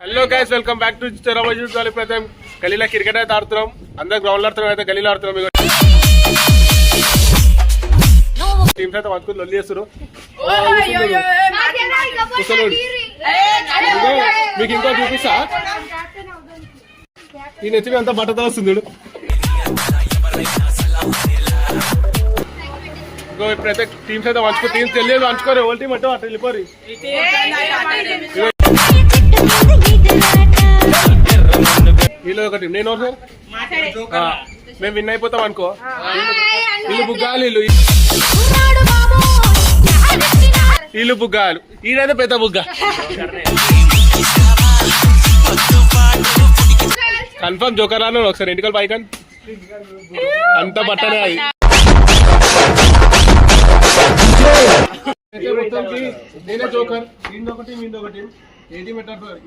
Hello guys, welcome back to ఇప్పుడు గలీలో cricket అయితే ఆడుతున్నాం. అందరు గ్రౌండ్ ఆడుతున్నాం, అయితే గలీలో ఆడుతున్నాం. టీమ్స్ అయితే వంచుకుని లొల్లి చేస్తారు. మీకు ఇంకో చూపిస్తా, ఈ నెచ్చి అంతా బట్టతో వస్తుంది. ఇంకో ఇప్పుడైతే టీమ్స్ అయితే వంచుకో, టీమ్స్ తెలియదు వంచుకోరు, ఎవరి టీం అంటే అట్లా వెళ్ళిపోరు. వీళ్ళు ఒకటి నేను సార్ మేము విన్ అయిపోతాం అనుకో, వీళ్ళు బుగ్గాలు, వీళ్ళు బుగ్గాలు, ఈడైతే పెద్ద బుగ్గ. కన్ఫర్మ్ జోకర్ అన్నాను ఒకసారి ఇంటికల్ పైకన్ అంత బట్టనే అది. నేనే జోకర్, ఇందొకటి ఇందొకటి, ఏది బెటర్.